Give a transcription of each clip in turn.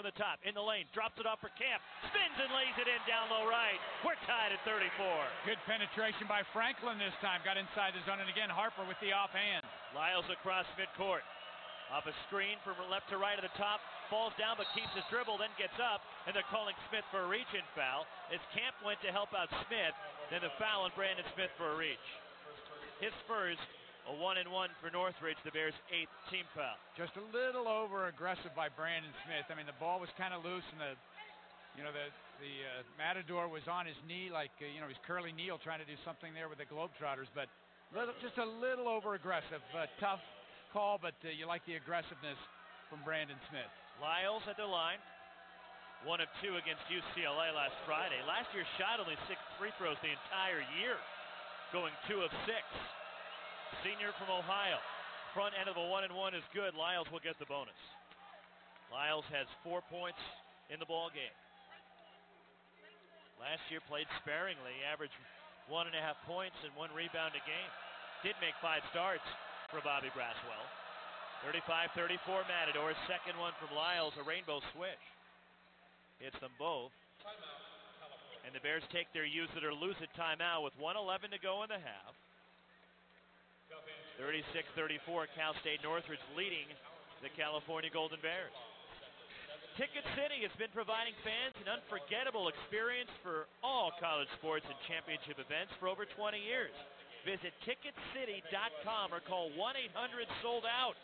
the top, in the lane, drops it off for Camp, spins and lays it in down low right. We're tied at 34. Good penetration by Franklin this time. Got inside the zone, and again, Harper with the offhand. Lyles across midcourt. Off a screen from left to right at the top, falls down but keeps his dribble, then gets up, and they're calling Smith for a reach-in foul. As Camp went to help out Smith, then the foul on Brandon Smith for a reach. His first, a 1-and-1 for Northridge, the Bears' 8th team foul. Just a little over-aggressive by Brandon Smith. I mean, the ball was kind of loose, and the Matador was on his knee, like he's Curly Neal trying to do something there with the Globetrotters, but just a little over-aggressive. Tough call, but you like the aggressiveness from Brandon Smith. Lyles at the line, 1 of 2 against UCLA last Friday. Last year shot only 6 free throws the entire year, going 2 of 6. Senior from Ohio. Front end of a 1-and-1 is good. Lyles will get the bonus. Lyles has 4 points in the ball game. Last year played sparingly, averaged 1.5 points and 1 rebound a game. Did make 5 starts for Bobby Braswell. 35-34 Matadors. Second one from Lyles, a rainbow swish. Hits them both. And the Bears take their use it or lose it timeout with 1:11 to go in the half. 36-34, Cal State Northridge leading the California Golden Bears. Ticket City has been providing fans an unforgettable experience for all college sports and championship events for over 20 years. Visit ticketcity.com or call 1-800-SOLD-OUT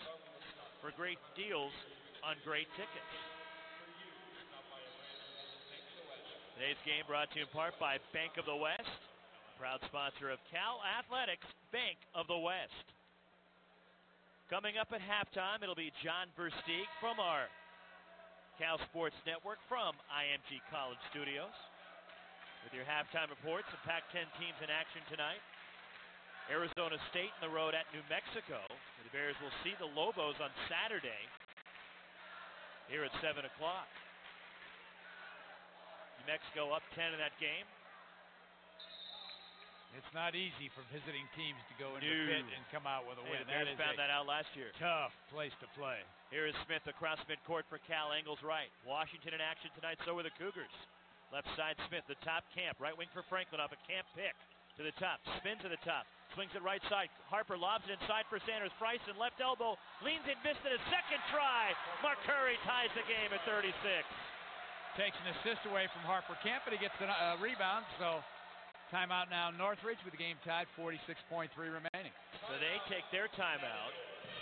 for great deals on great tickets. Today's game brought to you in part by Bank of the West, proud sponsor of Cal Athletics, Bank of the West. Coming up at halftime, it'll be John Versteeg from our Cal Sports Network from IMG College Studios with your halftime reports. The Pac-10 teams in action tonight. Arizona State on the road at New Mexico. The Bears will see the Lobos on Saturday here at 7 o'clock. New Mexico up 10 in that game. It's not easy for visiting teams to go into Pitt and come out with a win. The Bears found that out last year. Tough place to play. Here is Smith across midcourt for Cal. Angles right. Washington in action tonight, so are the Cougars. Left side Smith, the top Camp. Right wing for Franklin off a Camp pick. To the top, spins to the top. Swings it right side. Harper lobs it inside for Sanders. Bryson, left elbow, leans it, missed it a second try. Mark Curry ties the game at 36. Takes an assist away from Harper Camp, but he gets the rebound, so timeout now Northridge with the game tied, 46.3 remaining. So they take their timeout,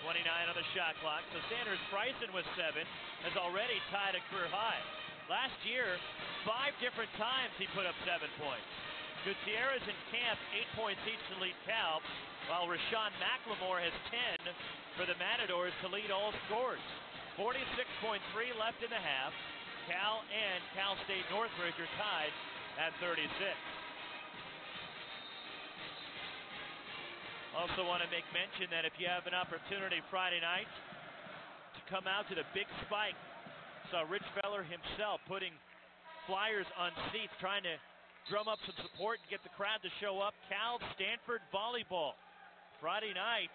29 on the shot clock. So Sanders Bryson with 7 has already tied a career high. Last year, 5 different times he put up 7 points. Gutierrez and Camp, 8 points each to lead Cal, while Rashawn McLemore has 10 for the Matadors to lead all scorers. 46.3 left in the half. Cal and Cal State Northridge are tied at 36. Also want to make mention that if you have an opportunity Friday night to come out to the Big Spike, saw Rich Feller himself putting flyers on seats trying to drum up some support and get the crowd to show up. Cal Stanford volleyball Friday night.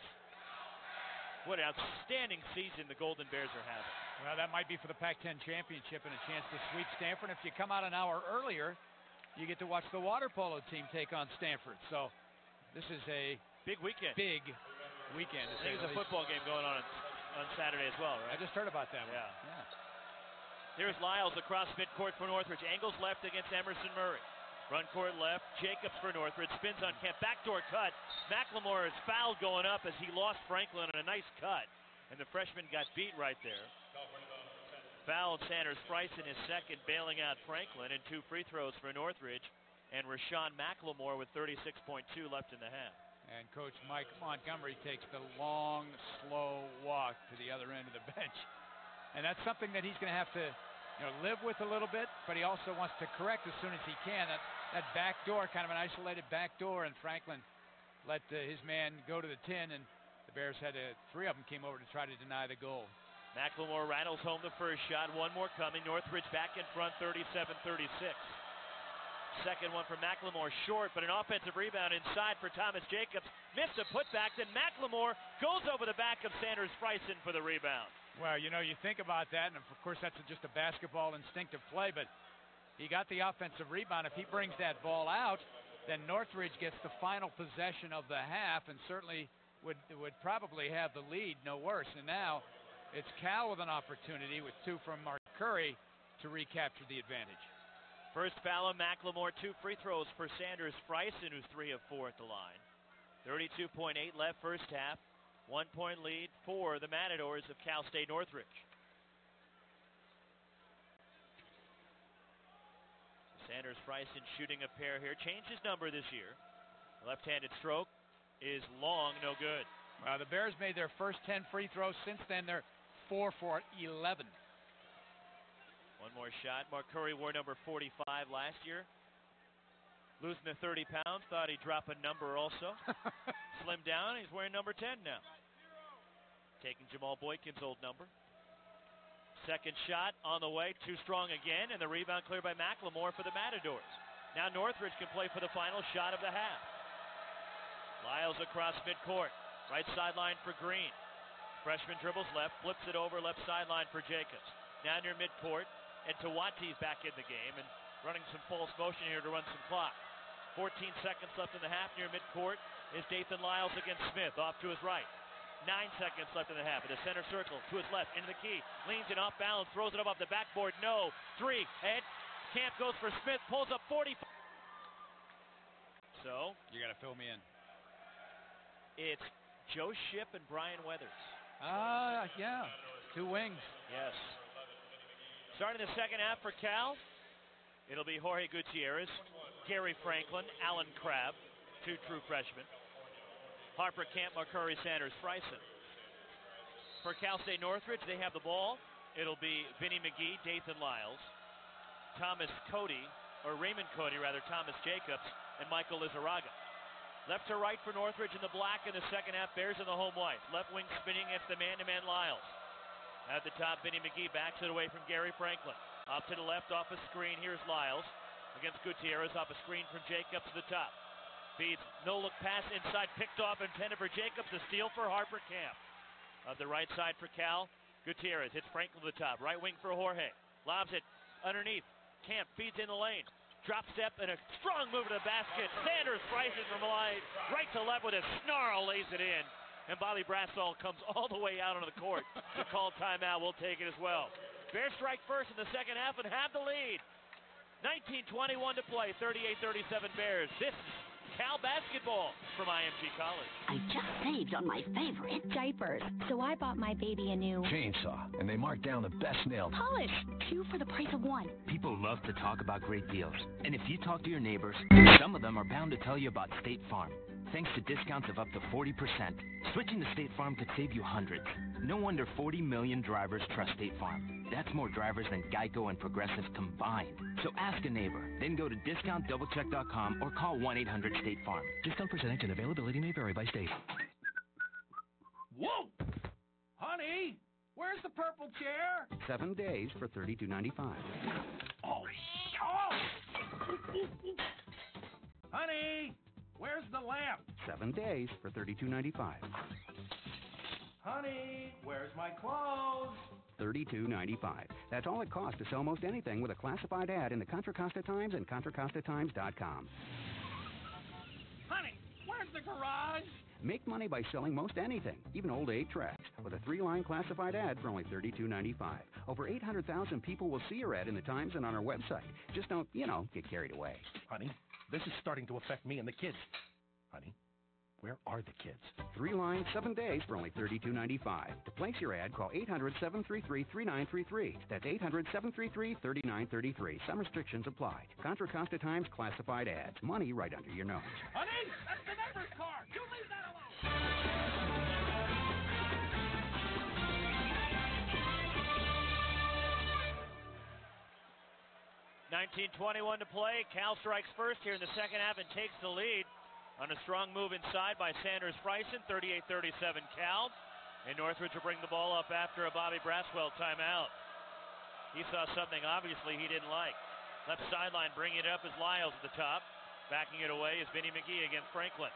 What an outstanding season the Golden Bears are having. Well, that might be for the Pac-10 championship and a chance to sweep Stanford. If you come out an hour earlier, you get to watch the water polo team take on Stanford. So this is a big weekend. Big weekend. I think there's a football game going on Saturday as well, right? I just heard about that one. Yeah. Here's Lyles across midcourt for Northridge. Angles left against Emerson Murray. Front court left, Jacobs for Northridge, spins on Camp, backdoor cut. McLemore is fouled going up as he lost Franklin on a nice cut. And the freshman got beat right there. Fouled Sanders Bryson, his second, bailing out Franklin, and 2 free throws for Northridge. And Rashawn McLemore with 36.2 left in the half. And Coach Mike Montgomery takes the long, slow walk to the other end of the bench. And that's something that he's going to have to live with a little bit, but he also wants to correct as soon as he can. That back door, kind of an isolated back door, and Franklin let his man go to the 10, and the Bears had 3 of them came over to try to deny the goal. McLemore rattles home the first shot, 1 more coming. Northridge back in front, 37-36. Second one for McLemore, short, but an offensive rebound inside for Thomas Jacobs. Missed a putback, then McLemore goes over the back of Sanders Bryson for the rebound. Well, you think about that, and of course that's just a basketball instinctive play, but he got the offensive rebound. If he brings that ball out, then Northridge gets the final possession of the half and certainly would probably have the lead, no worse. And now it's Cal with an opportunity with 2 from Mark Curry to recapture the advantage. First foul on McLemore, 2 free throws for Sanders Friesen, who's 3 of 4 at the line. 32.8 left first half. 1-point lead for the Matadors of Cal State Northridge. Sanders Friesen shooting a pair here. Changed his number this year. Left-handed stroke is long, no good. Well, the Bears made their first 10 free throws. Since then, they're 4 for 11. One more shot. Mark Curry wore number 45 last year. Losing the 30 pounds, thought he'd drop a number also. Slimmed down, he's wearing number 10 now. Taking Jamal Boykin's old number. Second shot on the way, too strong again, and the rebound cleared by McLemore for the Matadors. Now Northridge can play for the final shot of the half. Lyles across midcourt, right sideline for Green. Freshman dribbles left, flips it over left sideline for Jacobs. Now near midcourt, and Tawati's back in the game and running some false motion here to run some clock. 14 seconds left in the half. Near midcourt is Dathan Lyles against Smith, off to his right. 9 seconds left in the half. In the center circle, to his left, into the key. Leans it off balance, throws it up off the backboard. No. 3. Head. Camp goes for Smith, pulls up 45. So. You got to fill me in. It's Joe Shipp and Brian Weathers. Yeah. 2 wings. Yes. Starting the second half for Cal, it'll be Jorge Gutierrez, Gary Franklin, Alan Crabb, 2 true freshmen. Harper Camp, Curry, Sanders Friesen. For Cal State Northridge, they have the ball. It'll be Vinny McGee, Dathan Lyles, Thomas Cody, or Raymond Cody rather, Thomas Jacobs, and Michael Lizarraga. Left to right for Northridge in the black in the second half, Bears in the home white. Left wing spinning against the man-to-man Lyles. At the top, Vinny McGee backs it away from Gary Franklin. Up to the left off a screen, here's Lyles against Gutierrez off a screen from Jacobs to the top. Feeds, no-look pass inside, picked off, intended for Jacobs, a steal for Harper Camp. Of the right side for Cal, Gutierrez hits Franklin to the top. Right wing for Jorge. Lobs it underneath. Camp feeds in the lane. Drop step and a strong move to the basket. Sanders Friesen from right to left with a snarl, lays it in. And Bobby Brassall comes all the way out onto the court to call timeout. We'll take it as well. Bears strike first in the second half and have the lead. 19:21 to play, 38-37 Bears. This is Cal basketball from IMG College. I just saved on my favorite diapers, so I bought my baby a new chainsaw, and they marked down the best nail polish. 2 for the price of 1. People love to talk about great deals, and if you talk to your neighbors, some of them are bound to tell you about State Farm. Thanks to discounts of up to 40%, switching to State Farm could save you hundreds. No wonder 40 million drivers trust State Farm. That's more drivers than Geico and Progressive combined. So ask a neighbor, then go to discountdoublecheck.com or call 1-800-STATE-FARM. Discount percentage and availability may vary by state. Whoa! Honey, where's the purple chair? 7 days for $32.95. Oh! Honey, where's the lamp? 7 days for $32.95. Honey, where's my clothes? $32.95. That's all it costs to sell most anything with a classified ad in the Contra Costa Times and ContraCostaTimes.com. Honey, where's the garage? Make money by selling most anything, even old 8 tracks, with a 3-line classified ad for only $32.95. Over 800,000 people will see your ad in the Times and on our website. Just don't, get carried away. Honey, this is starting to affect me and the kids. Honey, where are the kids? 3 lines, 7 days for only $32.95. To place your ad, call 800-733-3933. That's 800-733-3933. Some restrictions apply. Contra Costa Times classified ads. Money right under your nose. Honey, that's the neighbor's car. You leave that alone. 19:21 to play. Cal strikes first here in the second half and takes the lead on a strong move inside by Sanders Friesen, 38-37 Cal. And Northridge will bring the ball up after a Bobby Braswell timeout. He saw something obviously he didn't like. Left sideline, bringing it up is Lyles at the top. Backing it away is Vinny McGee against Franklin.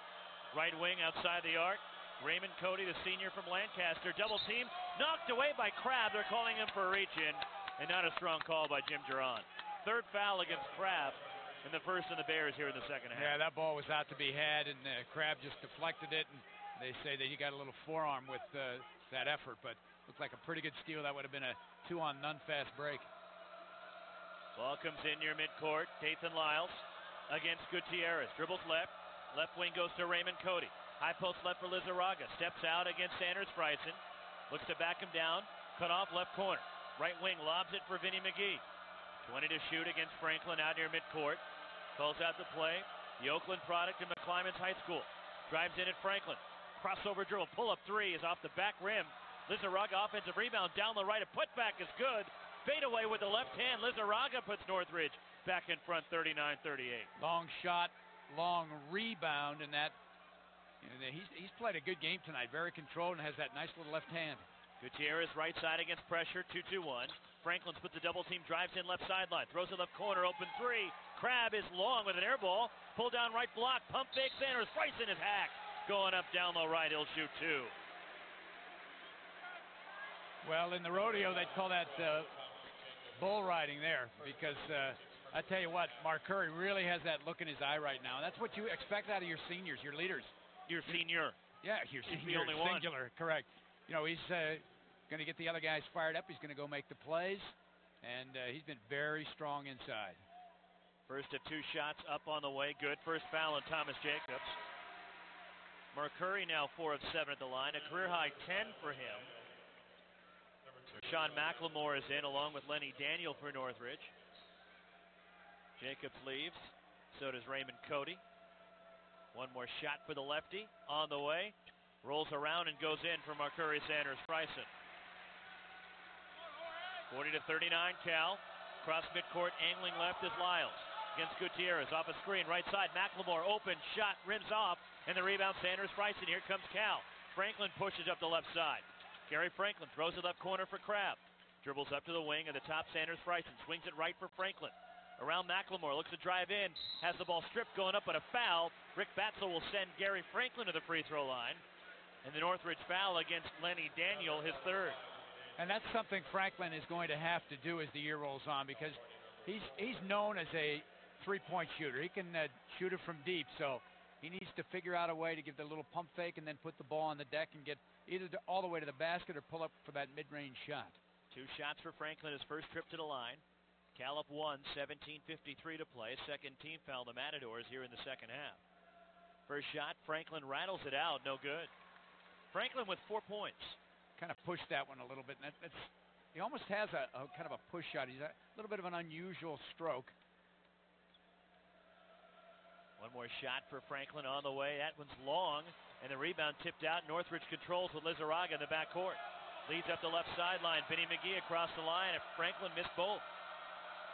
Right wing outside the arc. Raymond Cody, the senior from Lancaster. Double team. Knocked away by Crabb. They're calling him for a reach-in, and not a strong call by Jim Duran. Third foul against Crabb, and the first on the Bears here in the second half. Yeah, that ball was out to be had, and Crabb just deflected it, and they say that he got a little forearm with that effort, but looked like a pretty good steal. That would have been a 2-on-none fast break. Ball comes in near midcourt. Dathan Lyles against Gutierrez. Dribbles left. Left wing goes to Raymond Cody. High post left for Lizarraga. Steps out against Sanders Friesen. Looks to back him down. Cut off left corner. Right wing lobs it for Vinny McGee. 20 to shoot against Franklin out near midcourt. Calls out the play. The Oakland product of McClymonds High School. Drives in at Franklin. Crossover dribble. Pull-up three is off the back rim. Lizarraga offensive rebound down the right. A putback is good. Fade away with the left hand. Lizarraga puts Northridge back in front 39-38. Long shot, long rebound, and that he's played a good game tonight. Very controlled and has that nice little left hand. Gutierrez right side against pressure, 2-2-1. Franklin puts the double team, drives in left sideline, throws it left corner, open three. Crabb is long with an air ball. Pull down right block, pump fake Sanders. Friesen is hacked. Going up down low right, he'll shoot two. Well, in the rodeo, they'd call that bull riding there because I tell you what, Mark Curry really has that look in his eye right now. That's what you expect out of your seniors, your leaders. Your senior. Yeah, your He's senior. the only one. Singular, correct. You know, he's going to get the other guys fired up. He's going to go make the plays, and he's been very strong inside. First of two shots up on the way. Good. First foul on Thomas Jacobs. Mark Curry now 4 of 7 at the line. A career-high 10 for him. Sean McLemore is in along with Lenny Daniel for Northridge. Jacobs leaves. So does Raymond Cody. One more shot for the lefty on the way. Rolls around and goes in for Mark Curry Sanders Friesen. 40-39 Cal. Cross midcourt, angling left is Lyles. Against Gutierrez, off a screen, right side. McLemore, open shot, rims off, and the rebound Sanders Friesen. Here comes Cal. Franklin pushes up the left side. Gary Franklin throws it left corner for Crabb. Dribbles up to the wing, and the top Sanders Friesen swings it right for Franklin. Around McLemore, looks to drive in, has the ball stripped, going up, but a foul. Rick Batzel will send Gary Franklin to the free throw line. And the Northridge foul against Lenny Daniel, his third. And that's something Franklin is going to have to do as the year rolls on because he's known as a three-point shooter. He can shoot it from deep, so he needs to figure out a way to give the little pump fake and then put the ball on the deck and get either all the way to the basket or pull up for that mid-range shot. Two shots for Franklin, his first trip to the line. Cal up 1, 17:53 to play. Second team foul, the Matadors, here in the second half. First shot, Franklin rattles it out, no good. Franklin with 4 points. Kind of pushed that one a little bit. And he almost has a kind of a push shot. He's a little bit of an unusual stroke. One more shot for Franklin on the way. That one's long, and the rebound tipped out. Northridge controls with Lizarraga in the backcourt. Leads up the left sideline. Vinny McGee across the line, and Franklin missed both.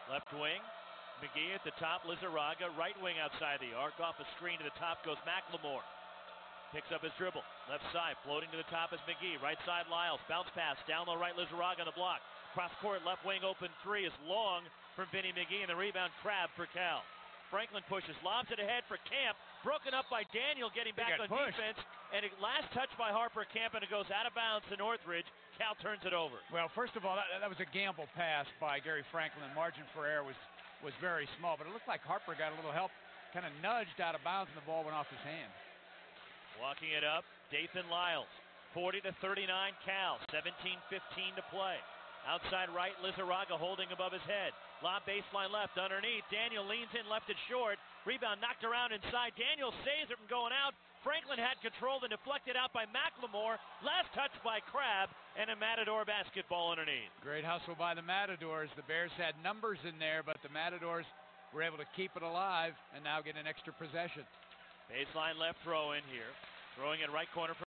Left wing, McGee at the top, Lizarraga. Right wing outside the arc. Off a screen to the top goes McLemore. Picks up his dribble. Left side, floating to the top is McGee. Right side, Lyles. Bounce pass. Down the right, Lizarraga on the block. Cross court, left wing open three is long from Vinny McGee, and the rebound Crabb for Cal. Franklin pushes, lobs it ahead for Camp. Broken up by Daniel, getting back on defense. And a last touch by Harper Camp, and it goes out of bounds to Northridge. Cal turns it over. Well, first of all, that was a gamble pass by Gary Franklin. Margin for error was very small, but it looked like Harper got a little help, kind of nudged out of bounds, and the ball went off his hand. Walking it up, Dathan Lyles. 40-39 Cal. 17:15 to play. Outside right, Lizarraga holding above his head. Lob baseline left underneath. Daniel leans in, left it short. Rebound knocked around inside. Daniel saves it from going out. Franklin had control, then deflected out by McLemore. Last touch by Crabb, and a Matador basketball underneath. Great hustle by the Matadors. The Bears had numbers in there, but the Matadors were able to keep it alive and now get an extra possession. Baseline left throw in here. Throwing it right corner for